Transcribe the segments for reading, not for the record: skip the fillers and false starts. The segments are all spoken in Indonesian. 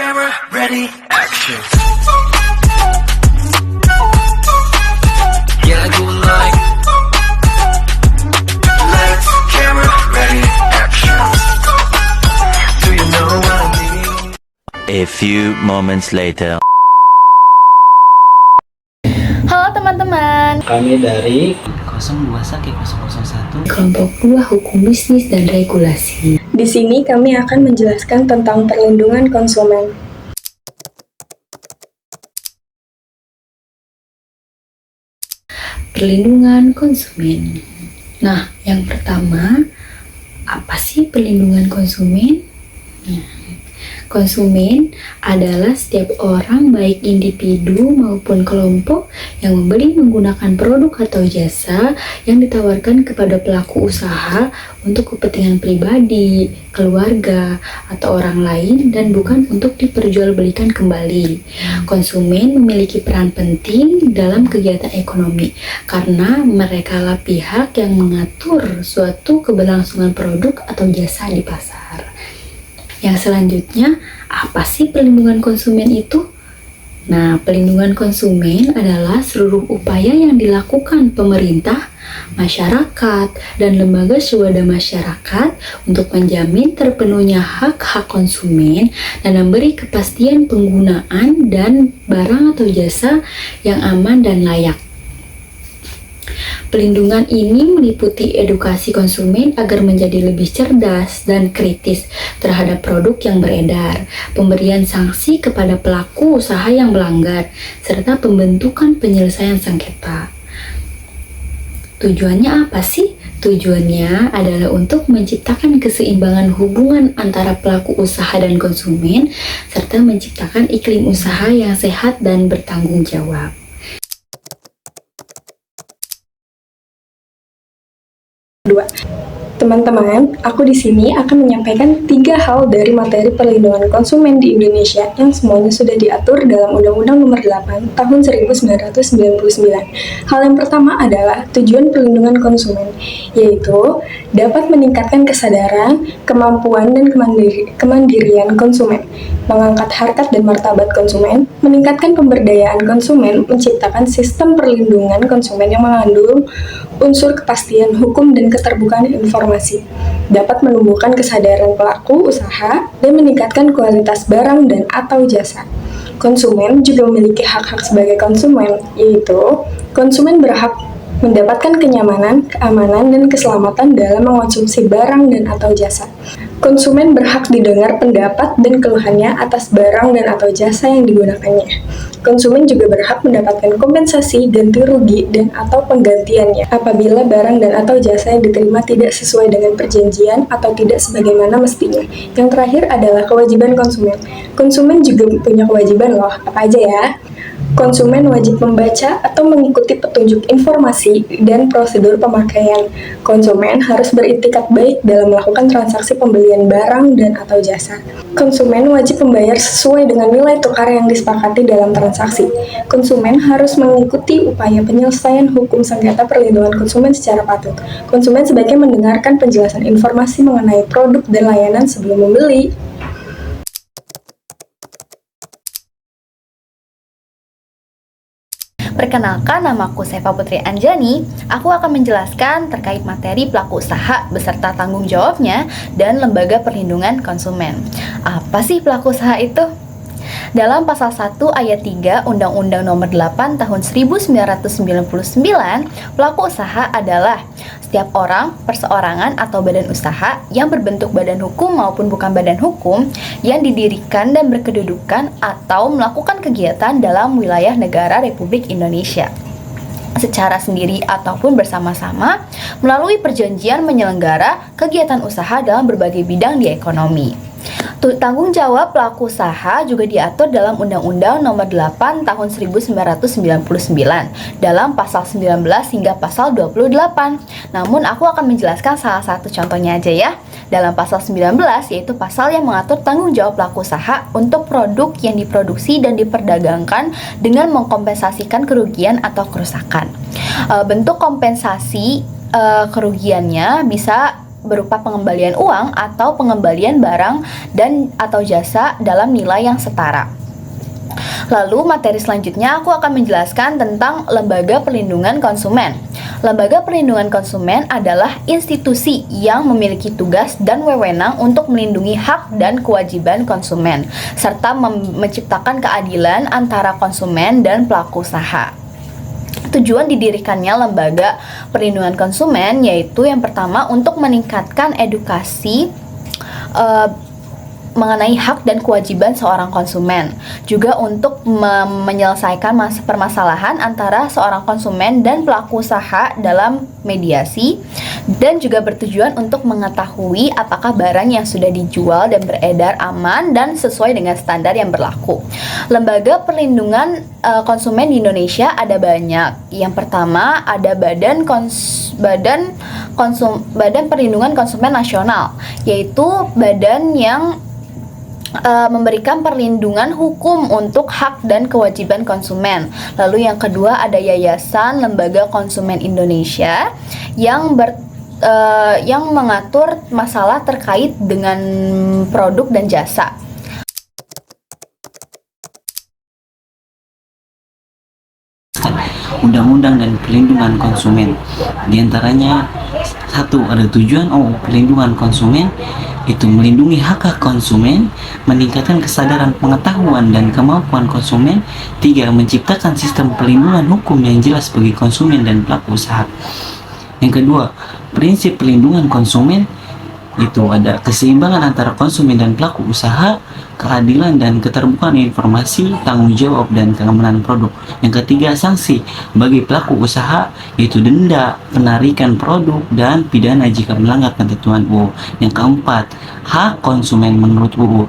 camera, ready, action. Yeah, I do it like lights, camera, ready, action. Do you know what I mean? A few moments later. Halo teman-teman. Kami dari 02 Saki 001 Kelompok 2 Hukum Bisnis dan Regulasi. Di sini kami akan menjelaskan tentang perlindungan konsumen. Perlindungan konsumen. Nah, yang pertama, apa sih perlindungan konsumen? Konsumen adalah setiap orang baik individu maupun kelompok yang membeli menggunakan produk atau jasa yang ditawarkan kepada pelaku usaha untuk kepentingan pribadi, keluarga, atau orang lain dan bukan untuk diperjualbelikan kembali. Konsumen memiliki peran penting dalam kegiatan ekonomi karena merekalah pihak yang mengatur suatu keberlangsungan produk atau jasa di pasar. Yang selanjutnya, apa sih perlindungan konsumen itu? Nah, perlindungan konsumen adalah seluruh upaya yang dilakukan pemerintah, masyarakat, dan lembaga swadaya masyarakat untuk menjamin terpenuhnya hak-hak konsumen dan memberi kepastian penggunaan dan barang atau jasa yang aman dan layak. Pelindungan ini meliputi edukasi konsumen agar menjadi lebih cerdas dan kritis terhadap produk yang beredar, pemberian sanksi kepada pelaku usaha yang melanggar, serta pembentukan penyelesaian sengketa. Tujuannya apa sih? Tujuannya adalah untuk menciptakan keseimbangan hubungan antara pelaku usaha dan konsumen, serta menciptakan iklim usaha yang sehat dan bertanggung jawab. Teman-teman, aku di sini akan menyampaikan 3 hal dari materi perlindungan konsumen di Indonesia yang semuanya sudah diatur dalam Undang-Undang Nomor 8 Tahun 1999. Hal yang pertama adalah tujuan perlindungan konsumen, yaitu dapat meningkatkan kesadaran, kemampuan, dan kemandirian konsumen, mengangkat harkat dan martabat konsumen, meningkatkan pemberdayaan konsumen, menciptakan sistem perlindungan konsumen yang mengandung unsur kepastian hukum dan keterbukaan informasi, dapat menumbuhkan kesadaran pelaku usaha, dan meningkatkan kualitas barang dan atau jasa. Konsumen juga memiliki hak-hak sebagai konsumen, yaitu konsumen berhak mendapatkan kenyamanan, keamanan, dan keselamatan dalam mengonsumsi barang dan atau jasa. Konsumen berhak didengar pendapat dan keluhannya atas barang dan atau jasa yang digunakannya. Konsumen juga berhak mendapatkan kompensasi, ganti rugi, dan atau penggantiannya apabila barang dan atau jasa yang diterima tidak sesuai dengan perjanjian atau tidak sebagaimana mestinya. Yang terakhir adalah kewajiban konsumen. Konsumen juga punya kewajiban loh, apa aja ya? Konsumen wajib membaca atau mengikuti petunjuk informasi dan prosedur pemakaian. Konsumen harus beriktikat baik dalam melakukan transaksi pembelian barang dan atau jasa. Konsumen wajib membayar sesuai dengan nilai tukar yang disepakati dalam transaksi. Konsumen harus mengikuti upaya penyelesaian hukum sengketa perlindungan konsumen secara patut. Konsumen sebaiknya mendengarkan penjelasan informasi mengenai produk dan layanan sebelum membeli. Perkenalkan, namaku Seva Putri Anjani. Aku akan menjelaskan terkait materi pelaku usaha beserta tanggung jawabnya dan lembaga perlindungan konsumen. Apa sih pelaku usaha itu? Dalam pasal 1 ayat 3 Undang-Undang Nomor 8 Tahun 1999, pelaku usaha adalah setiap orang, perseorangan, atau badan usaha yang berbentuk badan hukum maupun bukan badan hukum yang didirikan dan berkedudukan atau melakukan kegiatan dalam wilayah negara Republik Indonesia secara sendiri ataupun bersama-sama melalui perjanjian menyelenggara kegiatan usaha dalam berbagai bidang di ekonomi. Tanggung jawab pelaku usaha juga diatur dalam Undang-Undang Nomor 8 Tahun 1999 dalam pasal 19 hingga pasal 28. Namun aku akan menjelaskan salah satu contohnya aja ya. Dalam pasal 19 yaitu pasal yang mengatur tanggung jawab pelaku usaha untuk produk yang diproduksi dan diperdagangkan dengan mengkompensasikan kerugian atau kerusakan. Bentuk kompensasi kerugiannya bisa berupa pengembalian uang atau pengembalian barang dan atau jasa dalam nilai yang setara. Lalu materi selanjutnya aku akan menjelaskan tentang Lembaga Perlindungan Konsumen. Lembaga Perlindungan Konsumen adalah institusi yang memiliki tugas dan wewenang untuk melindungi hak dan kewajiban konsumen, serta menciptakan keadilan antara konsumen dan pelaku usaha. Tujuan didirikannya Lembaga Perlindungan Konsumen yaitu yang pertama untuk meningkatkan edukasi mengenai hak dan kewajiban seorang konsumen, juga untuk menyelesaikan permasalahan antara seorang konsumen dan pelaku usaha dalam mediasi, dan juga bertujuan untuk mengetahui apakah barang yang sudah dijual dan beredar aman dan sesuai dengan standar yang berlaku. Lembaga Perlindungan Konsumen di Indonesia ada banyak. Yang pertama ada Badan Perlindungan Konsumen Nasional, yaitu badan yang memberikan perlindungan hukum untuk hak dan kewajiban konsumen. Lalu yang kedua ada Yayasan Lembaga Konsumen Indonesia yang mengatur masalah terkait dengan produk dan jasa. Undang-undang dan perlindungan konsumen. Di antaranya satu, ada tujuan perlindungan konsumen itu melindungi hak konsumen, meningkatkan kesadaran pengetahuan dan kemampuan konsumen. Tiga, menciptakan sistem perlindungan hukum yang jelas bagi konsumen dan pelaku usaha. Yang kedua, prinsip perlindungan konsumen itu ada keseimbangan antara konsumen dan pelaku usaha, keadilan dan keterbukaan informasi, tanggung jawab dan keamanan produk. Yang ketiga, sanksi bagi pelaku usaha yaitu denda, penarikan produk, dan pidana jika melanggar ketentuan UU. Yang keempat, hak konsumen menurut UU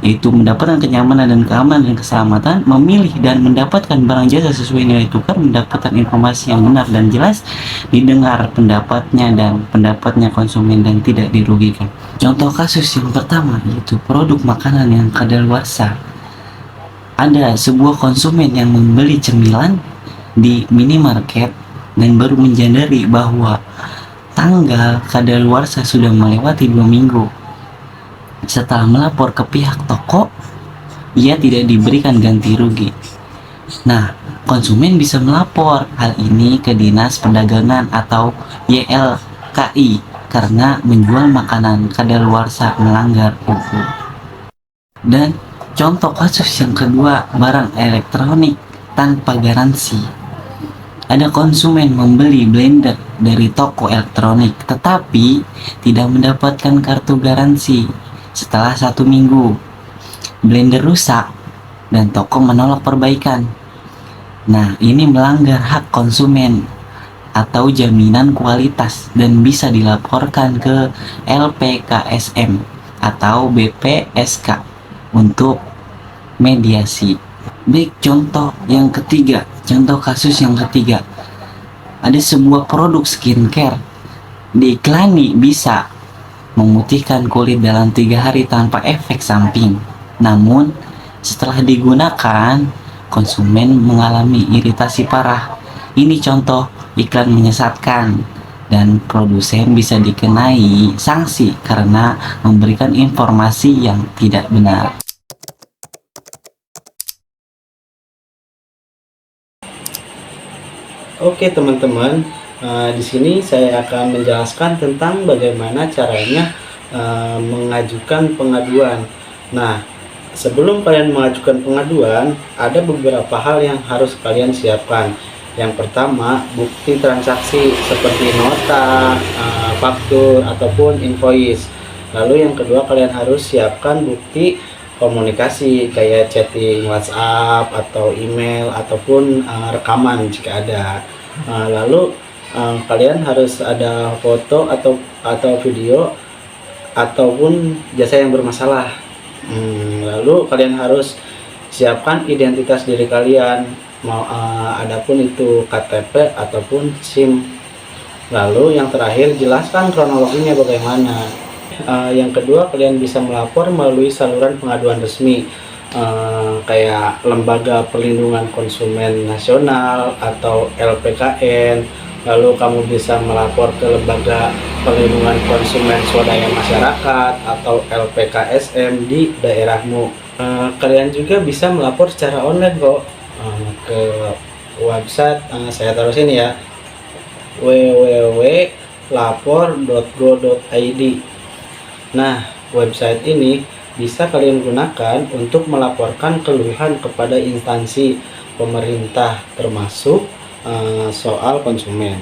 yaitu mendapatkan kenyamanan dan keamanan dan keselamatan, memilih dan mendapatkan barang jasa sesuai nilai tukar, mendapatkan informasi yang benar dan jelas, didengar pendapatnya konsumen dan tidak dirugikan. Contoh kasus yang pertama yaitu produk makanan yang kadaluarsa. Ada sebuah konsumen yang membeli cemilan di minimarket dan baru menyadari bahwa tanggal kadaluarsa sudah melewati 2 minggu. Setelah melapor ke pihak toko, ia tidak diberikan ganti rugi. Nah, konsumen bisa melapor hal ini ke Dinas Perdagangan atau YLKI karena menjual makanan kadaluarsa melanggar UU. Dan contoh kasus yang kedua, barang elektronik tanpa garansi. Ada konsumen membeli blender dari toko elektronik tetapi tidak mendapatkan kartu garansi. Setelah 1 minggu, blender rusak dan toko menolak perbaikan. Nah, ini melanggar hak konsumen atau jaminan kualitas dan bisa dilaporkan ke LPKSM atau BPSK untuk mediasi. Baik, contoh kasus yang ketiga. Ada sebuah produk skincare diiklani bisa memutihkan kulit dalam 3 hari tanpa efek samping. Namun, setelah digunakan, konsumen mengalami iritasi parah. Ini contoh iklan menyesatkan dan produsen bisa dikenai sanksi karena memberikan informasi yang tidak benar. Oke teman-teman, di sini saya akan menjelaskan tentang bagaimana caranya mengajukan pengaduan. Nah, sebelum kalian mengajukan pengaduan, ada beberapa hal yang harus kalian siapkan. Yang pertama, bukti transaksi seperti nota, faktur, ataupun invoice. Lalu yang kedua, kalian harus siapkan bukti komunikasi kayak chatting WhatsApp atau email ataupun rekaman jika ada. Lalu kalian harus ada foto atau video ataupun jasa yang bermasalah. Lalu kalian harus siapkan identitas diri kalian, adapun itu KTP ataupun SIM. Lalu yang terakhir, jelaskan kronologinya bagaimana. Yang kedua, kalian bisa melapor melalui saluran pengaduan resmi kayak Lembaga Perlindungan Konsumen Nasional atau LPKN, Lalu kamu bisa melapor ke Lembaga Perlindungan Konsumen Swadaya Masyarakat atau LPKSM di daerahmu. Kalian juga bisa melapor secara online kok, ke website saya taruh sini ya, www.lapor.go.id. Nah, website ini bisa kalian gunakan untuk melaporkan keluhan kepada instansi pemerintah termasuk soal konsumen.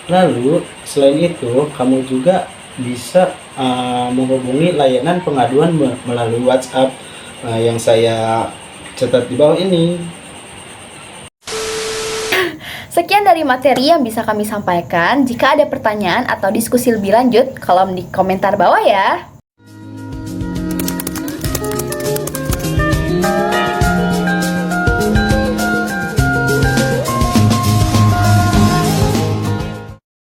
Lalu selain itu kamu juga bisa menghubungi layanan pengaduan melalui WhatsApp yang saya catat di bawah ini. Sekian dari materi yang bisa kami sampaikan. Jika ada pertanyaan atau diskusi lebih lanjut, kolom di komentar bawah ya.